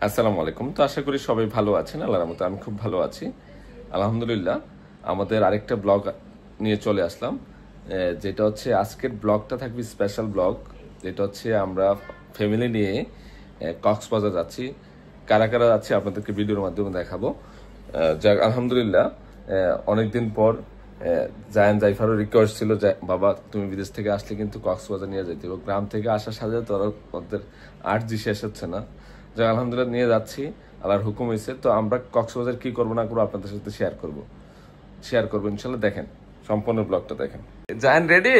আসসালামু আলাইকুম। তো আশা করি সবাই ভালো আছেন। আল্লাহর রহমতে আমি খুব ভালো আছি, আলহামদুলিল্লাহ। আমাদের আরেকটা ব্লগ নিয়ে চলে আসলাম, যেটা হচ্ছে আজকের ব্লগটা থাকবে স্পেশাল ব্লগ, যেটা হচ্ছে আমরা ফ্যামিলি নিয়ে কক্সবাজার যাচ্ছি। কারা কারা যাচ্ছে আপনাদেরকে ভিডিওর মাধ্যমে দেখাবো। যাক আলহামদুলিল্লাহ, অনেকদিন পর জায়ান জাইফারও রিকোয়েস্ট ছিল যে বাবা তুমি বিদেশ থেকে আসলে কিন্তু কক্সবাজার নিয়ে যেতে হবে। গ্রাম থেকে আসার সাথে তো ওদের 8G শেষ হচ্ছে না। যাক আলহামদুলিল্লাহ নিয়ে যাচ্ছি, আল্লাহর হুকুম হয়েছে। তো আমরা কক্সবাজার কি করবো না করবো আপনাদের সাথে শেয়ার করবো ইনশাল্লাহ। দেখেন সম্পূর্ণ ব্লগটা দেখেন। জায়ান রেডি?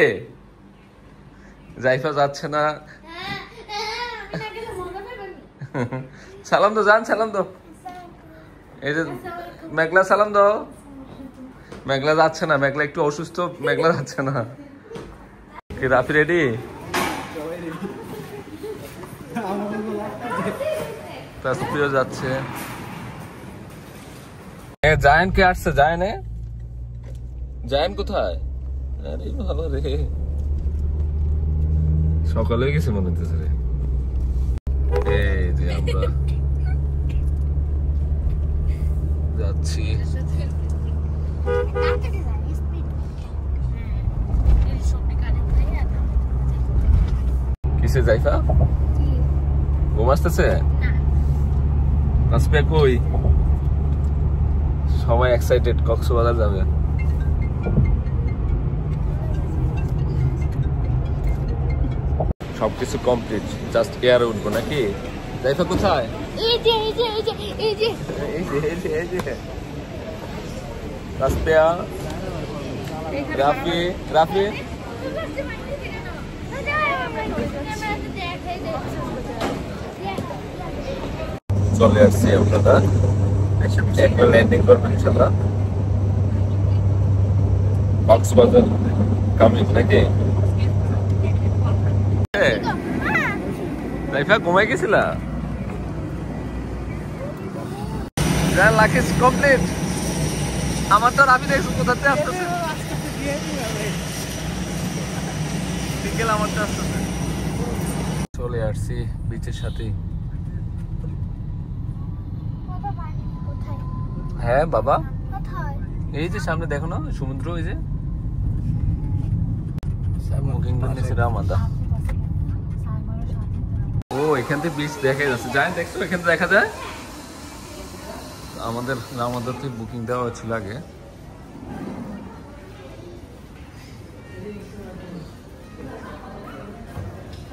জাইফা যাচ্ছে না। সালাম দো জান, সালাম দো। এই যে মেঘলা, সালাম দাও। মেঘলা যাচ্ছে না, মেঘলা একটু অসুস্থ, মেঘলা যাচ্ছে না। কি রাফি রেডি? তাসপিও যাচ্ছে। জায়ান কে আসছে? জায়ান কোথায়? আরে ভালো রে, সকালে গেছে মনে হচ্ছে রে। এই যে আমরা যাচ্ছি। কিসে জাইফা ঘুম আসতেছে? তাসপিয়া কই? সবাই এক্সাইটেড, কক্সবাজার যাবে। সবকিছু কমপ্লিট, জাস্ট এয়ারে উঠবো নাকি? জাইফা কোথায়? তাসপিয়া, রাফি চলে আসছি। আপনারা একটা ল্যান্ডিং করবেন ইনশাআল্লাহ। কক্সবাজার কামিং নাকি? জাইফা ঘুমাই গেছিলা? Lucky's complete. আমার তো রাফি দেখছো কোথাতে আসতেছে, বিকেল আমার তো আসতেছে। চলে আসছি বিচের সাথে। হ্যাঁ বাবা, এই যে সামনে দেখো না সমুদ্র, এই যে ও এখান থেকে বিচ দেখা যাচ্ছে। জানেন দেখছো এখান থেকে দেখা যায়। আমাদের থেকে বুকিং দেওয়া হচ্ছিল আগে।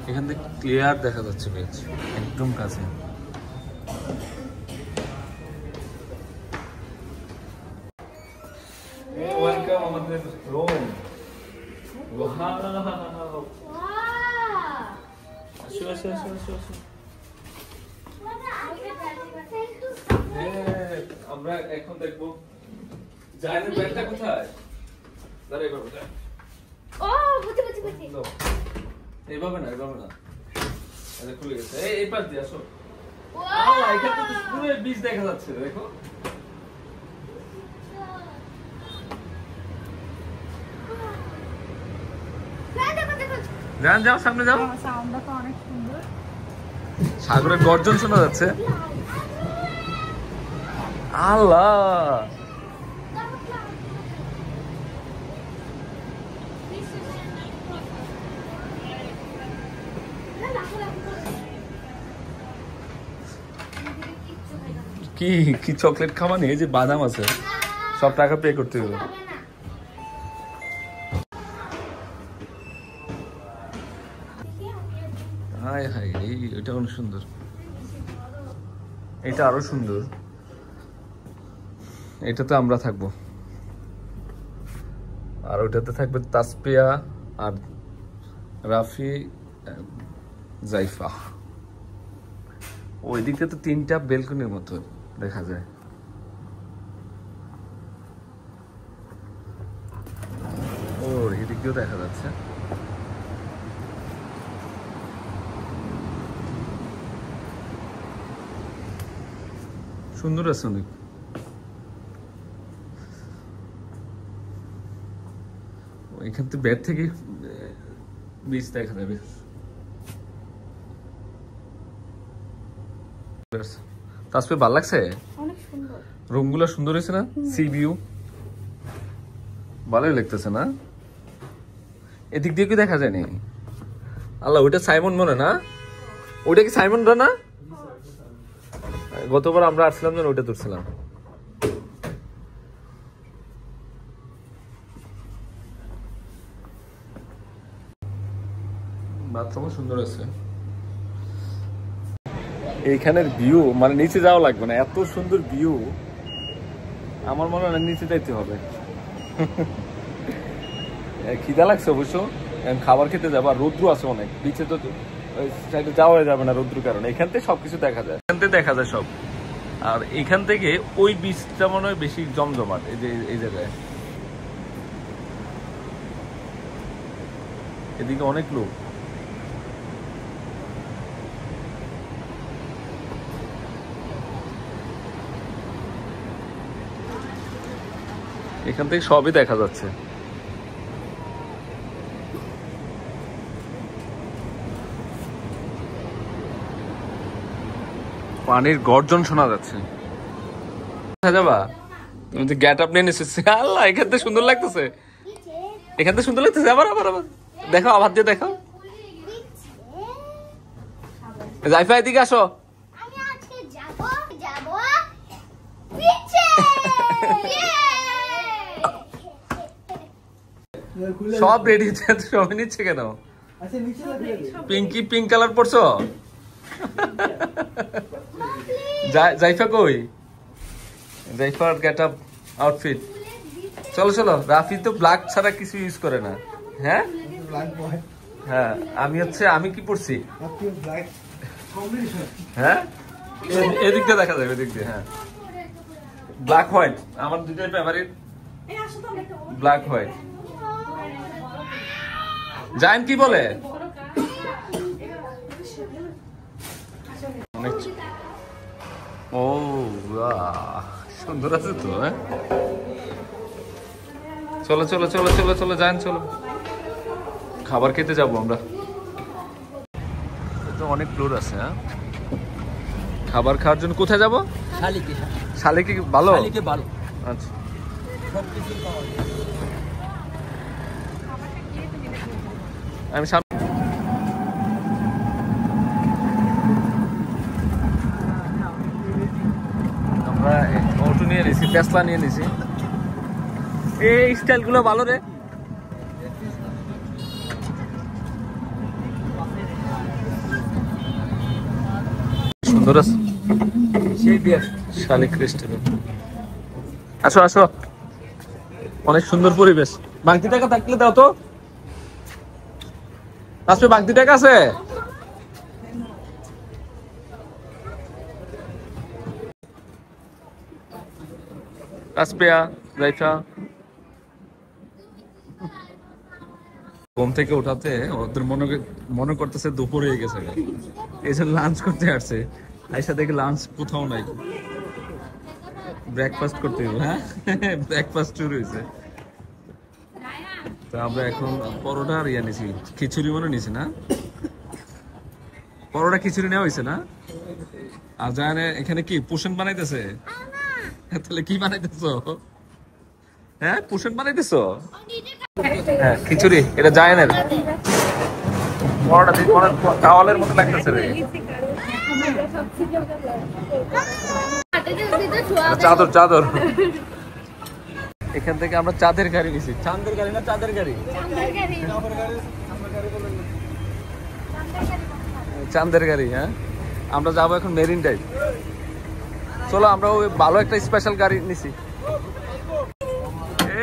এখান থেকে ক্লিয়ার দেখা যাচ্ছে বিচ, একদম কাছে। ওয়েলকাম আমাদের রুম। আমরা এখন দেখবো জায়ানের ব্যাগটা কোথায়। এইভাবে না খুলে গেছে। এই পাশ দিয়ে আসো। এখানে তো পুরো বিচ দেখা যাচ্ছে, দেখো। যাও সামনে যাও। সাগরের গর্জন শোনা যাচ্ছে। আল্লাহ, কি চকলেট খাওয়া নেই, যে বাদাম আছে, সব টাকা পে করতে হবে। হায় হায়, এটা অনেক সুন্দর, এটা আরো সুন্দর। এটাতে আমরা থাকবো, আর ওটাতে থাকবে তাসপিয়া আর রাফি, জাইফা। ওই দিকটা তো 3টা বেলকনির মতো দেখা যায়। ও এদিক দিয়েও দেখা যাচ্ছে। সুন্দর আছে অনেক। এখান থেকে বেড থেকে বিচ দেখা যাবে। তাসফির ভালো লাগছে? অনেক সুন্দর। রুমগুলো সুন্দর হয়েছে না? সি ভিউ ভালোই লাগতেছে না? এদিক দিয়ে কি দেখা যায়নি? আল্লাহ, ওইটা সাইমন মনে না? ওইটা কি সাইমনরা না? গতবার আমরা আসছিলাম যখন ওইটা ধরছিলাম। বাথরুমও সুন্দর আছে। এইখানের ভিউ মানে নিচে যাওয়া লাগবে না, এত সুন্দর ভিউ। আমার মনে হয় নিচে যাইতে হবে। খিদা লাগছে অবশ্য, খাবার খেতে যাবো। আর রৌদ্র আছে অনেক, নিচে তো সাইডে যাওয়া যাবে না রৌদ্র কারণে। এখান থেকে সবকিছু দেখা যায়, এখান থেকে দেখা যায় সব। আর এখান থেকে ওই বীজটা মনে হয় বেশি জমজমাট, এই যে এই জায়গায়। এদিকে অনেক লোক। এখান থেকে সবই দেখা যাচ্ছে। পানির গর্জন শোনা যাচ্ছে। যাবা তুমি যে গেট আপ নিয়ে নিচ্ছিস, আল্লাহ এখান থেকে সুন্দর লাগতেছে, এখান থেকে সুন্দর লাগতেছে। আবার আবার আবার দেখো, আবার দিয়ে দেখো। জাইফা এদিকে আসো। সব রেডি, সবাই নিচ্ছে কেন? পিঙ্কি পিঙ্ক কালার পরছো? জাইফা কই? জাইফার গেট আপ আউটফিট। চলো চলো, রাফি তো ব্ল্যাক ছাড়া কিছু ইউজ করে না। হ্যাঁ হ্যাঁ, আমি কি পড়ছি? হ্যাঁ, এদিক দিয়ে দেখা যাবে, এদিক দিয়ে। হ্যাঁ, ব্ল্যাক হোয়াইট আমার দুটোই ফেভারিট, ব্ল্যাক হোয়াইট। জায়েন কি বলে? ও সুন্দর আছে তো। হ্যাঁ, চলো চলো চলো চলো চলো জায়েন, চলো খাবার খেতে যাবো আমরা। অনেক ফ্লোর আছে। হ্যাঁ, খাবার খাওয়ার জন্য কোথায় যাবো? শালিকে ভালো? আচ্ছা, আমি আমরা অটো নিয়ে নিছি, টেসলা নিয়ে নিছি। এই স্টাইল গুলো ভালো রে। সুন্দর আছে শালিক রেস্টুরেন্ট। আসো আসো, অনেক সুন্দর পরিবেশ। বাংতি টাকা থাকলে দাও তো। আসবে, বাংতি টাকা আছে? আসপিয়া জাইফা ঘুম থেকে উঠাতে ওদের মনে করতেছে দুপুর হয়ে গেছে, এই জন্য লাঞ্চ করতে আসছে। আইসা দেখে লাঞ্চ কোথাও নাই, ব্রেকফাস্ট করতে হবে। হ্যাঁ, ব্রেকফাস্ট শুরু হয়েছে। তো আমরা এখন পরোটা আর ইয়া নিছি, খিচুড়ি মনে নিছি না? পরোটা খিচুড়ি নেওয়া হয়েছে না? আর জানে এখানে কি পোষণ বানাইতেছে? তাহলে কি বানাইতেছো? হ্যাঁ, পোষণ বানাইতেছো? হ্যাঁ, খিচুড়ি। এটা জায়েনের পরোটা দিয়ে চাওয়ালের মতো লাগতেছে রে। চাদর চাদর। এখান থেকে আমরা চাঁদের গাড়ি নিছি। চাঁদের গাড়ি না চাঁদের গাড়ি? চাঁদের গাড়ি। হ্যাঁ, আমরা যাবো এখন মেরিন ড্রাইভ। চলো, আমরা ওই ভালো একটা স্পেশাল গাড়ি নিছি।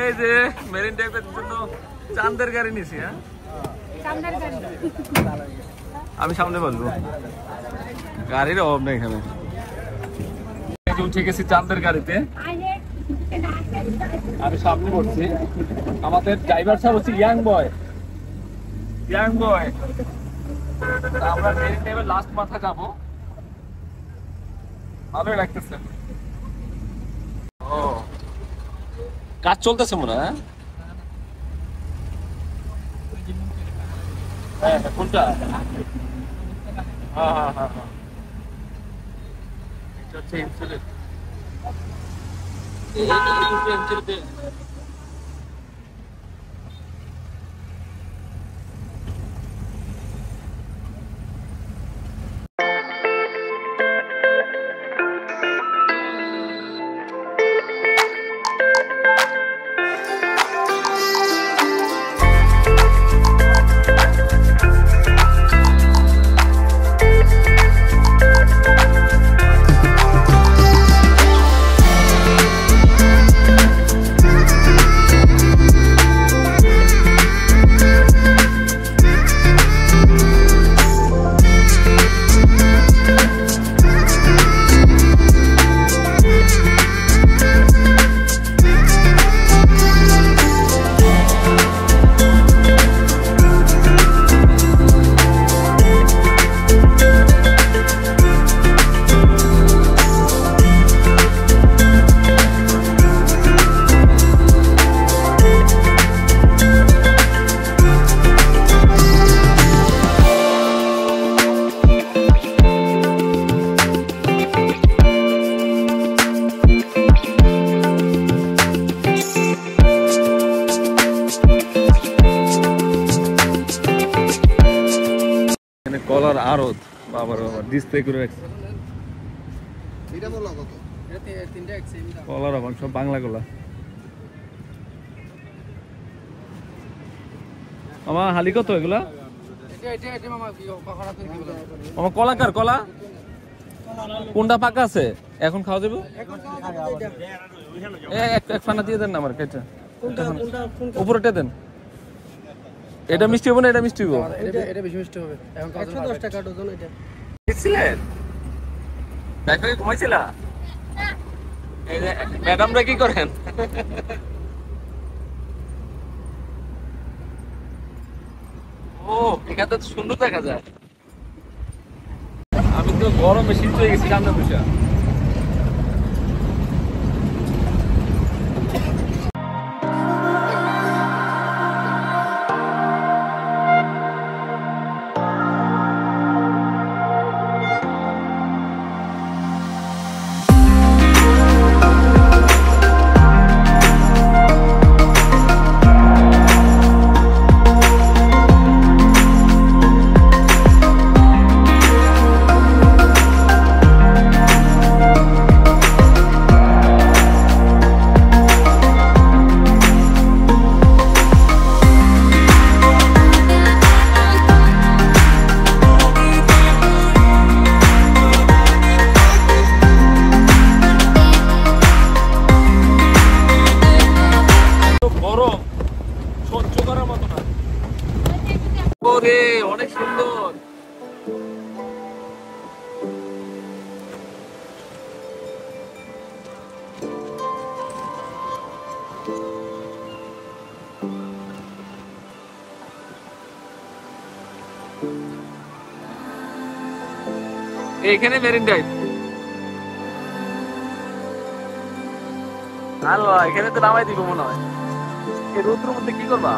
এই যে মেরিন ড্রাইভের জন্য চাঁদের গাড়ি নিছি। হ্যাঁ, আমি সামনে বলবো, গাড়ির অভাব নেই এখানে। উঠে গেছি চাঁদের গাড়িতে, আমি সামনে বলছি। আমাদের ড্রাইভার সাহেব হচ্ছে ইয়াং বয়। আমরা মেরিন ড্রাইভের লাস্ট মাথা যাবো, ভালোই লাগতেছে। ও, কাজ চলতেছে মনে হয়। হ্যাঁ, কোনটা? হ্যাঁ হ্যাঁ হ্যাঁ, কলার আড়ত বাবার বাবা ডিসপ্লে করে রাখছে কলার সব বাংলা কলা আমার হালি কত এগুলা আমার কলা কার কলা কোনটা পাকা আছে এখন খাওয়া যাবে এক ফানা দিয়ে দেন না আমার কেটে উপরেটা দেন এটা মিষ্টি হবে না এটা মিষ্টি হবে এটা বেশি মিষ্টি হবে এখন 110 টাকা ডজন এটা দেখছিলেন দেখো ঘুমাইছিলা এই যে ম্যাডামরা কি করেন ও এখানে তো সুন্দর দেখা যায় আমি তো গরমে শীত হয়ে গেছি কান্না বসে অনেক সুন্দর এখানে মেরিন ড্রাইভ আল্লাহ এখানে তো নামাই দিব মনে হয় এই রোদ্রের মধ্যে কি করবা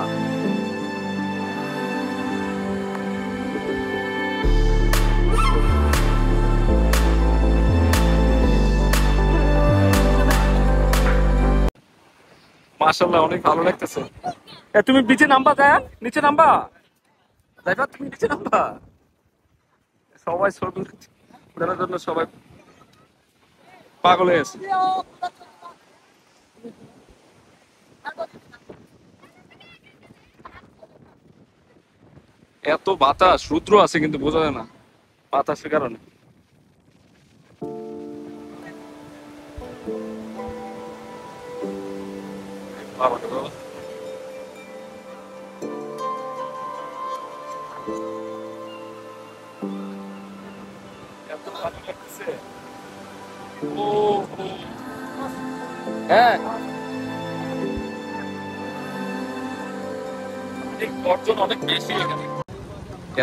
মাশাআল্লাহ অনেক ভালো লাগতেছে তুমি নিচে নামবা যায় নিচে নামবা দেখো তুমি নিচে নামবা সবাই ছবি ওঠানোর জন্য সবাই পাগল হয়ে আছে এত বাতাস রুদ্র আছে কিন্তু বোঝা যায় না বাতাসের কারণে হ্যাঁ অনেক বেশি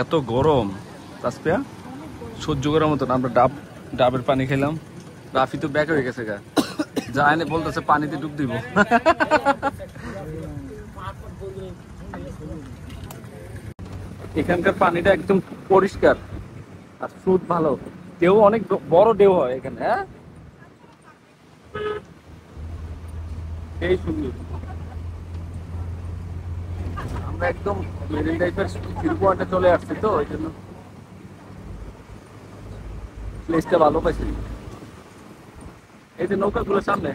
এত গরম তাসপিয়া সহ্য করার মতো না। আমরা ডাবের পানি খেলাম, রাফি তো ব্যাক হয়ে গেছে গা, যা এনে বলতেছে পানিতে ডুব দিব। এখানকার পানিটা একদম পরিষ্কার আর স্রোত ভালো, ঢেউ অনেক বড় ঢেউ হয় এখানে। হ্যাঁ এই সুন্দর। আমরা একদম মেরিন ড্রাইভের ভিউ পয়েন্টে চলে আসছি তো ওই জন্য প্লেসটা ভালো পাইছি। এই যে নৌকাগুলোর সামনে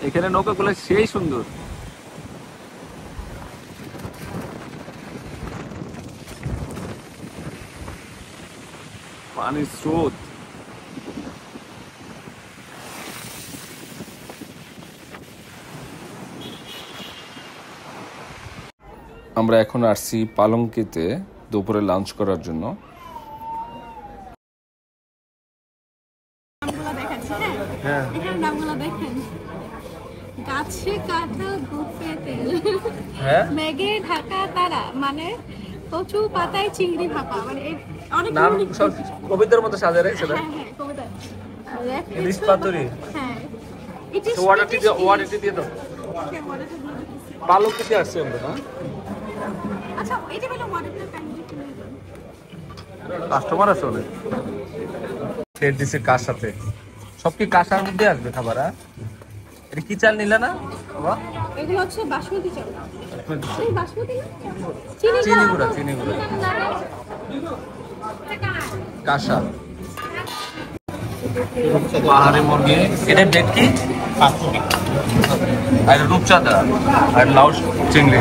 এখানে নৌকাগুলো সেই সুন্দর। পানির স্রোত, আমরা এখন আসছি পালঙ্কিতে দুপুরে লাঞ্চ করার জন্য। হ্যাঁ, এখানে নামগুলো দেখেন। গাছে কাটা বুফে তেল, ম্যাগে ঢাকা তারা, মানে কচু পাতায় চিংড়ি ভাপা, মানে অনেক নাম সব কবিতার মতো সাজা রেখেছে না? হ্যাঁ হ্যাঁ, কবিতা। ইলিশ পাতুরি। হ্যাঁ, তো ওয়াটারটি দিয়ে দাও। পালঙ্কিতে আসছি আমরা, না? আচ্ছা, এটা বলো ওয়াটারটা কাইন্ডলি কিনে দাও। কাস্টমার আছে অনেক। সেট দিছে কার সাথে? সব কি কাঁসার মধ্যে আসবে খাবার? এটা কি চাল নিলে না বাবা? এগুলো হচ্ছে বাসমতি চাল। এই বাসমতি না? চিনি গুঁড়া কাঁসা। পাহাড়ি মুরগি। এটা ডেট কি? আর রূপচাঁদা আর লাউ চিংড়ি।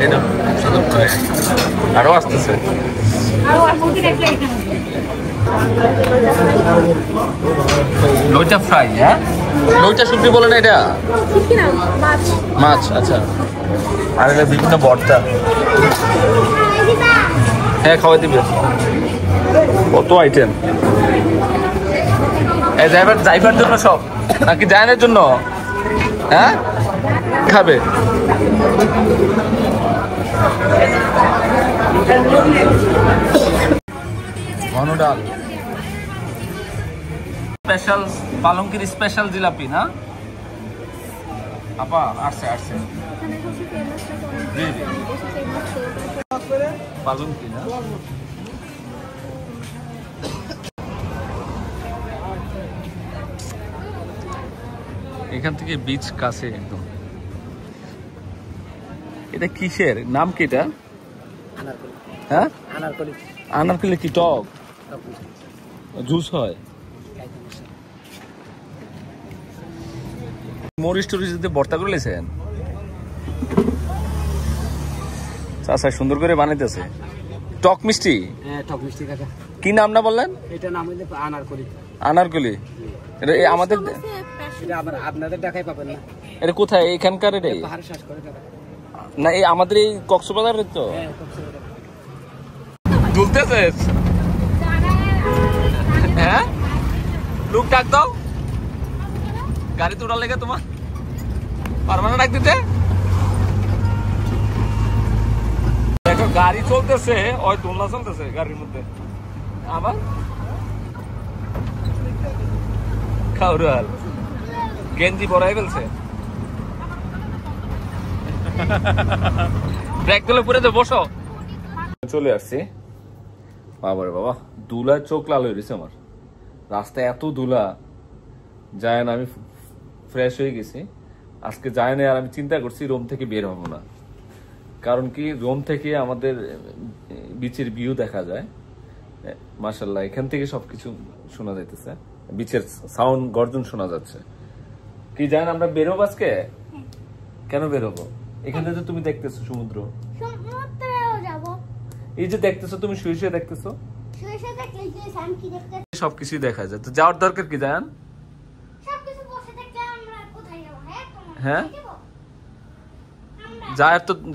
এটা রূপচাঁদা ফ্রাই। আরো আসতেছে। আর মুরগি দেখলে এখানে লইটা ফ্রাই। হ্যাঁ, লইটা শুটকি বলে না এটা? শুটকি না, মাছ। মাছ, আচ্ছা। আর এটা বিভিন্ন ভর্তা। হ্যাঁ, খাওয়াই দিবে। কত আইটেম! এই যাইবার জন্য সব নাকি জায়ানের জন্য? হ্যাঁ, খাবে। ঘন ডাল, স্পেশাল পালঙ্কির স্পেশাল জিলাপি না আপা? আসছে পালঙ্কি না? এখান থেকে বিচ কাছে একদম। এটা কিসের নাম? কি এটা? হ্যাঁ, আনারকলি। কি টক জুস হয়? মরিচ টরিচ দিতে ভর্তা করে লেছেন? আচ্ছা, সুন্দর করে বানাইতেছে। টক মিষ্টি? হ্যাঁ, টক মিষ্টি কাকা। কি নাম না বললেন? এটা নাম হইলে আনারকলি। আনারকলি। এটা আমাদের, এটা আপনাদের ঢাকায় পাবেন না। এটা কোথায়? এখানকার? এটাই পাহাড়ে শ্বাস করে কাকা। না, এই আমাদের এই কক্সবাজারের তো। হ্যাঁ, কক্সবাজার। দুলতেছে। হ্যাঁ, লোক ডাক দাও। গাড়ি তোলার লেগে তোমার পারবা না ডাক দিতে? দেখো গাড়ি চলতেছে, ওই দোলনা চলতেছে গাড়ির মধ্যে। আবার খাউরাল গেঞ্জি পরাই ফেলছে। ব্রেক দিলে পুরে তো বসো। চলে আসছি। বাবারে বাবা, ধুলায় চোখ লাল হয়ে গেছে আমার। রাস্তায় এত ধুলা, যায় না। আমি ফ্রেশ হয়ে গেছি আজকে। যায় না, আর আমি চিন্তা করছি রোম থেকে বের হবো না। কারণ কি, রোম থেকে আমাদের বিচের ভিউ দেখা যায় মাশাআল্লাহ। এখান থেকে সবকিছু শোনা যাইতেছে, বিচের সাউন্ড গর্জন শোনা যাচ্ছে। কি জানেন আমরা বেরোবো আজকে? কেন বেরোবো? এখানে যে তুমি দেখতেছো সমুদ্র, এই যে দেখতেছো তুমি, শুয়ে শুয়ে দেখতেছো, সবকিছুই দেখা যায়। তো যাওয়ার দরকার কি জানেন? হ্যাঁ,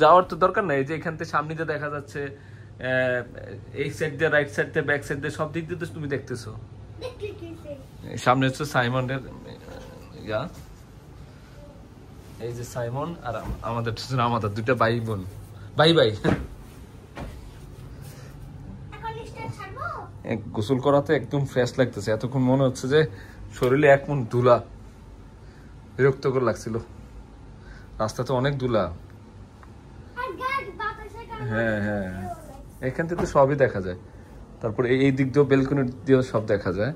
যাওয়ার তো দরকার নাই। যে এখান থেকে সামনে যে দেখা যাচ্ছে, এই সাইড দিয়ে, রাইট সাইড দিয়ে, ব্যাক সাইড দিয়ে, সব দিক দিয়ে তো তুমি দেখতেছো। সামনে হচ্ছে সাইমনের ইয়া, এই যে সাইমন আর আমাদের দুইটা ভাই বোন বাই বাই। গোসল করাতে একদম ফ্রেশ লাগতেছে, এতক্ষণ মনে হচ্ছে যে শরীরে এক মন ধুলা, বিরক্তকর লাগছিল, রাস্তাতে অনেক ধুলা। হ্যাঁ হ্যাঁ, এখান থেকে তো সবই দেখা যায়, তারপরে এই দিক দিয়েও বেলকনি দিয়েও সব দেখা যায়।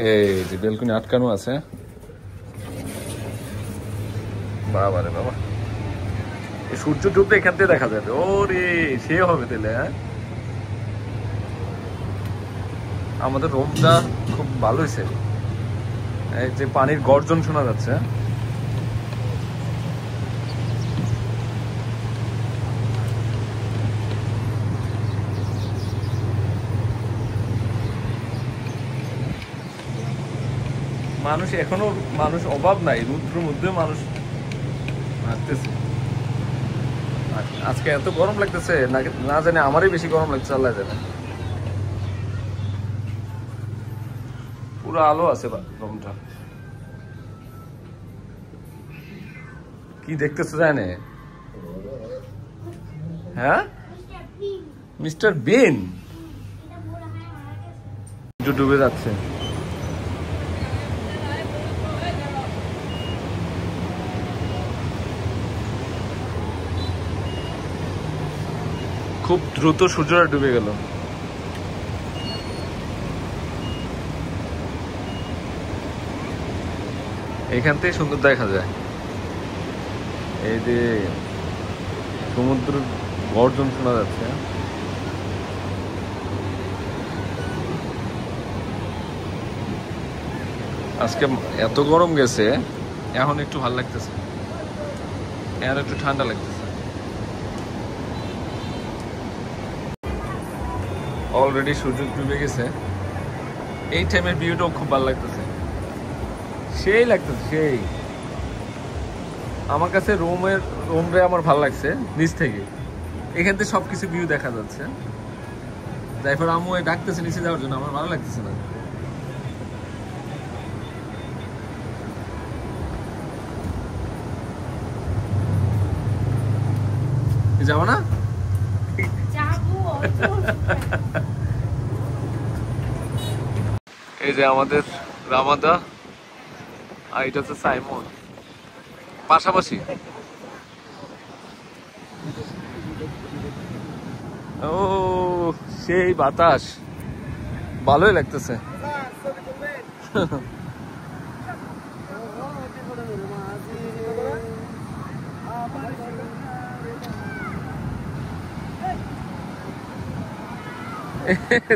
এই যে বেলকনি আটকানো আছে, বাবা রে বাবা, সূর্য ডুবতে এখান থেকে দেখা যাবে। ওরে সে হবে তাহলে। হ্যাঁ, আমাদের রুমটা খুব ভালো হয়েছে, এই যে পানির গর্জন শোনা যাচ্ছে। মানুষ এখনো, মানুষ অভাব নাই, রুদ্রের মধ্যে মানুষ হাঁটতেছে। আজকে এত গরম লাগতেছে না জানি আমারই বেশি গরম লাগছে, আল্লাহ জানে। পুরো আলো আছে রুমটা, কি দেখতেছে জানে? হ্যাঁ, মিস্টার বিন ডুবে যাচ্ছে। খুব দ্রুত সূর্যটা ডুবে গেল। এখান থেকে সুন্দর দেখা যায়, এই যে সমুদ্রের গর্জন শোনা যাচ্ছে। আজকে এত গরম গেছে, এখন একটু ভালো লাগতেছে, এখন একটু ঠান্ডা লাগতেছে। অলরেডি সূর্য ডুবে গেছে, এই টাইমের ভিউটাও খুব ভালো লাগতেছে, সেই লাগতেছে সেই। আমার কাছে রুমে আমার ভালো লাগছে নিচ থেকে, এখান থেকে সবকিছু ভিউ দেখা যাচ্ছে। তারপর আম্মু ডাকতেছে নিচে যাওয়ার জন্য, আমার ভালো লাগতেছে না। যাবো না? এই যে আমাদের রামাদা আর এটা হচ্ছে সাইমন, পাশাপাশি। ও সেই বাতাস, ভালোই লাগতেছে।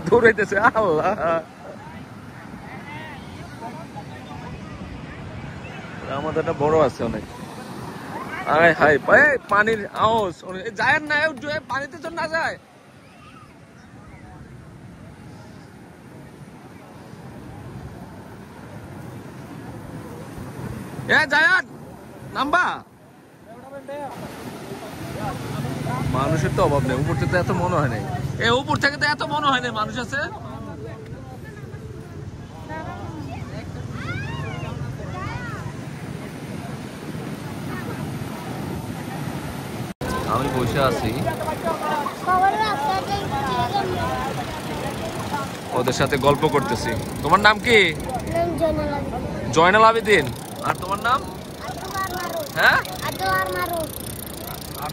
দৌড়াইতেছে, আল্লাহ। আমাদের বড় আছে অনেক। আরে হাই পানির আওয়াজ যায় না, পানিতে তো না যায়। জায়ান নাম্বা, মানুষের তো অভাব নেই, উপর থেকে এত মনে হয় নাই, উপর থেকে তো এত মনে হয় নাই মানুষ আছে। আমি বসে আছি, ওদের সাথে গল্প করতেছি। তোমার নাম কি? জয়নাল আবেদিন। আর তোমার নাম? হ্যাঁ, আর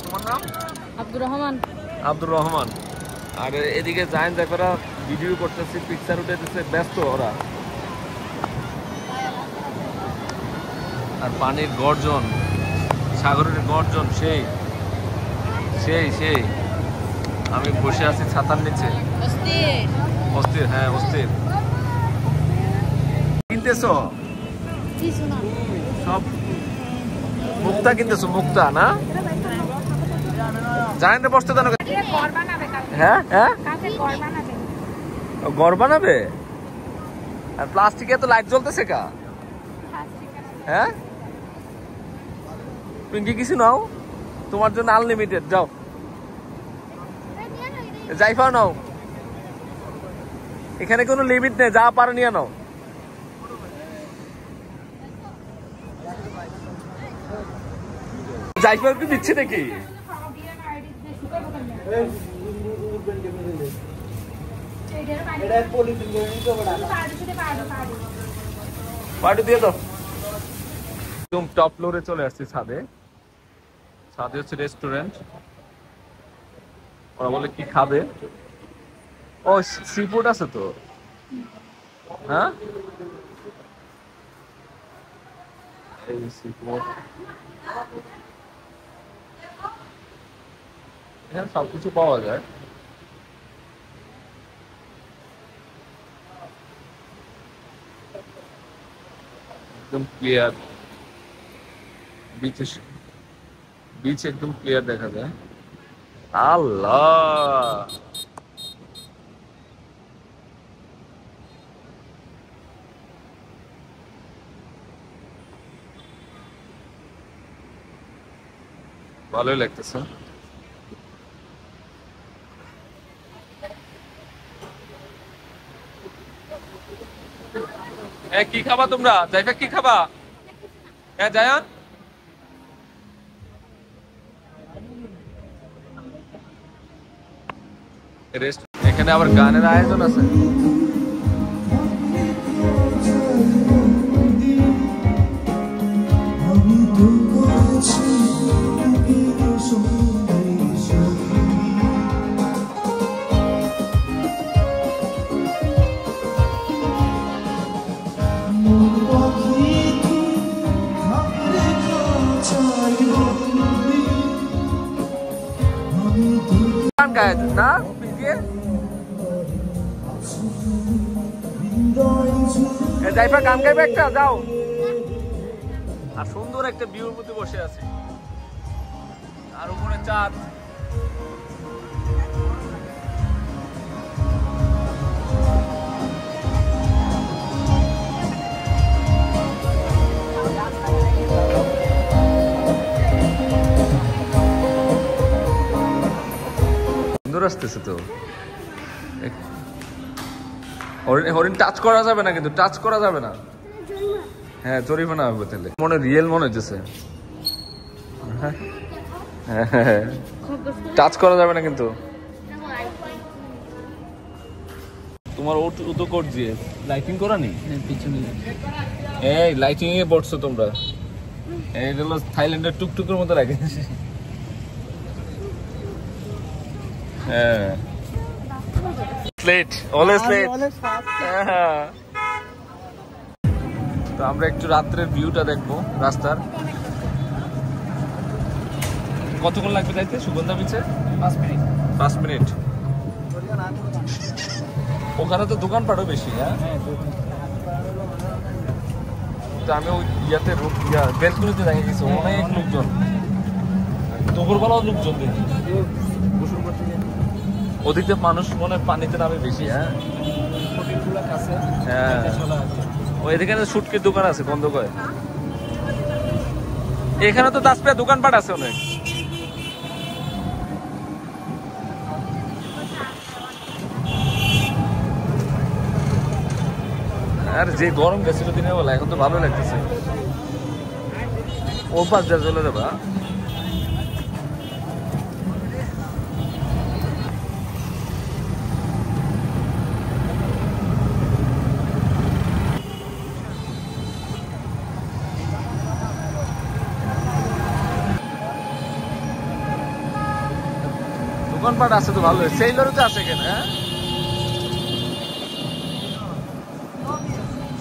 তোমার নাম? আব্দুর রহমান। আব্দুর রহমান। আর এদিকে জায়েন দেখরা ভিডিও করতেছে, পিকচার উঠাইতেছে, ব্যস্ত ওরা। আর পানির গর্জন, সাগরের গর্জন সেই সেই সেই। আমি বসে আছি ছাতার নিচে, অস্থির। হ্যাঁ অস্থির। কিনতেছো সব? মুক্তা কিনতেছো? মুক্তা না? জানেন না বসতে দেন? হ্যাঁ হ্যাঁ, ঘর বানাবে। আর প্লাস্টিকে তো লাইট জ্বলতেছে কা? হ্যাঁ, পিঙ্কি কিছু নাও, তোমার জন্য আনলিমিটেড। যাও যাইফা নাও, এখানে কোনো লিমিট নেই, যা পারো নিয়ে নাও। জাইফারকে দিচ্ছে নাকি? পার্টি দিয়ে দাও। একদম টপ ফ্লোরে চলে আসছি, ছাদে। ছাদে হচ্ছে রেস্টুরেন্ট। ওরা বলে কি খাবে? ও সি ফুড আছে তো। হ্যাঁ, এই সি ফুড এখানে সবকিছু পাওয়া যায়। একদম ক্লিয়ার বিচ একদম ক্লিয়ার দেখা যায়। আল্লাহ, ভালোই লাগতেছে। কি খাবা তোমরা? জাইফা কি খাবা? হ্যাঁ জায়ান, এখানে আবার গানের আয়োজন আছে। না জাইফা গান গাইবে একটা, যাও। আর সুন্দর একটা ভিউর মধ্যে বসে আছি, আর উপরে চাঁদ। সুন্দর আসতেছে তো। হরিণ টাচ করা যাবে না, কিন্তু টাচ করা যাবে না। হ্যাঁ, জরিমানা হবে তাহলে। মনে রিয়েল মনে হচ্ছে। টাচ করা যাবে না কিন্তু। তোমার তো কোড দিয়ে লাইটিং করা নেই পিছনে। এই লাইটিং এ পড়ছো তোমরা। এই হলো থাইল্যান্ডের টুকটুকের মতো লাগে। হ্যাঁ, late, always late. তো আমরা একটু রাত্রের ভিউটা দেখবো রাস্তার। কতক্ষণ লাগবে যাইতে সুগন্ধা বিচে? 5 মিনিট। 5 মিনিট। ওখানে তো দোকানপাটও বেশি। হ্যাঁ, তো আমি ওই ইয়াতে বেলকুনিতে দেখে গেছি অনেক লোকজন, দুপুরবেলাও লোকজন দেখি। ওদিকে মানুষ মনে পানিতে নামে বেশি। হ্যাঁ, হ্যাঁ, ওই এখানে শুটকির দোকান আছে বন্ধ করে। এখানে তো 10 টাকা দোকানপাট আছে অনেক। আর যে গরম গেছিল দিনের বেলা, এখন তো ভালো লাগতেছে। ও পাশ যা চলে যাবা। দোকানপাট আছে তো ভালো। সেইলরও তো আছে এখানে। হ্যাঁ,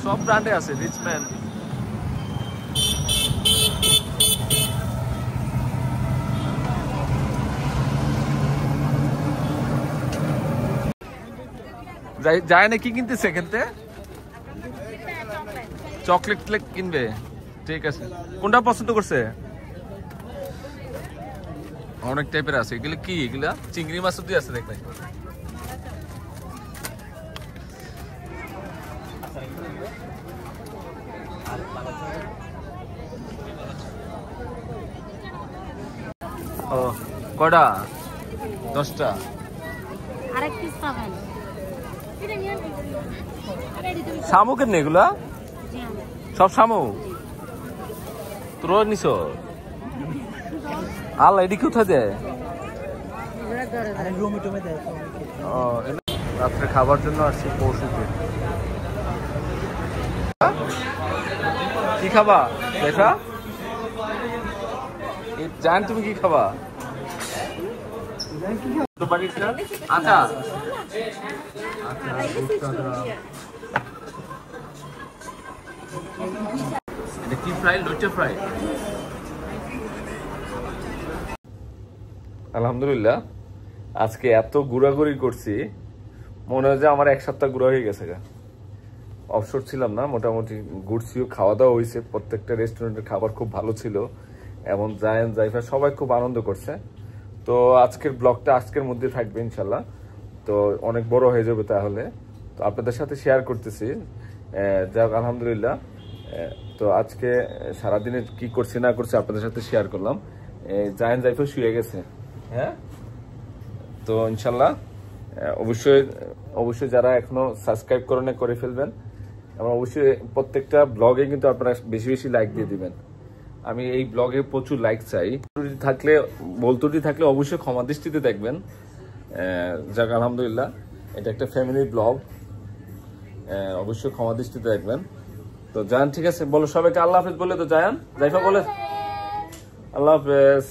সব ব্র্যান্ডে আছে। রিচম্যান, যায় না কি কিনতেছে এখান থেকে? চকলেট কিনবে? ঠিক আছে, কোনটা পছন্দ করছে? অনেক টাইপের আছে। এগুলো কি? এগুলা চিংড়ি মাছ দিয়ে আছে দেখবে। ও কয়টা? 10টা। আরেক পিস পাবেন। শামুকের নেই এগুলা? সব শামুক তোর নিছ? আল্লাহ এটি কোথায় দেয়? রাত্রে খাবার জন্য আসছি পশুতে। কি খাবা দেখা জান? তুমি কি খাবা? আচ্ছা কি ফ্রাই? লইটে ফ্রাই। আলহামদুলিল্লাহ আজকে এত ঘোরাঘুরি করছি, মনে হয় যে আমার এক সপ্তাহ ঘোরা হয়ে গেছে। অবসর ছিলাম না, মোটামুটি ঘুরছিও, খাওয়া দাওয়া হয়েছে। প্রত্যেকটা রেস্টুরেন্টের খাবার খুব ভালো ছিল এবং জায়ান জাইফা সবাই খুব আনন্দ করছে। তো আজকের ব্লগটা আজকের মধ্যে থাকবে ইনশাল্লাহ, তো অনেক বড় হয়ে যাবে তাহলে। তো আপনাদের সাথে শেয়ার করতেছি। যাক আলহামদুলিল্লাহ, তো আজকে সারাদিনে কি করছি না করছি আপনাদের সাথে শেয়ার করলাম। জায়ান জাইফা শুয়ে গেছে। হ্যাঁ, তো ইনশাল্লাহ অবশ্যই যারা এখনো সাবস্ক্রাইব করে ফেলবেন এবং অবশ্যই প্রত্যেকটা ব্লগে কিন্তু আপনারা বেশি বেশি লাইক দিয়ে দিবেন। আমি এই ব্লগে প্রচুর লাইক চাই। বলতুটি থাকলে অবশ্যই ক্ষমা দৃষ্টিতে দেখবেন। যাক আলহামদুলিল্লাহ, এটা একটা ফ্যামিলি ব্লগ, অবশ্যই ক্ষমা দৃষ্টিতে দেখবেন। তো জায়ান ঠিক আছে, বলো সবাইকে আল্লাহ হাফেজ বলে। তো জায়ান জাইফা বলে আল্লাহ হাফেজ।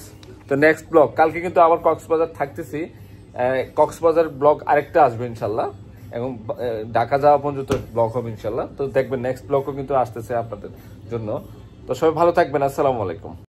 তো নেক্সট ব্লগ কালকে কিন্তু আবার কক্সবাজার থাকতেছি। কক্সবাজার ব্লগ আরেকটা আসবে ইনশাল্লাহ, এবং ঢাকা যাওয়া পর্যন্ত ব্লগ হবে ইনশাল্লাহ। তো দেখবেন নেক্সট ব্লগও কিন্তু আসতেছে আপনাদের জন্য। তো সবাই ভালো থাকবেন। আসসালামু আলাইকুম।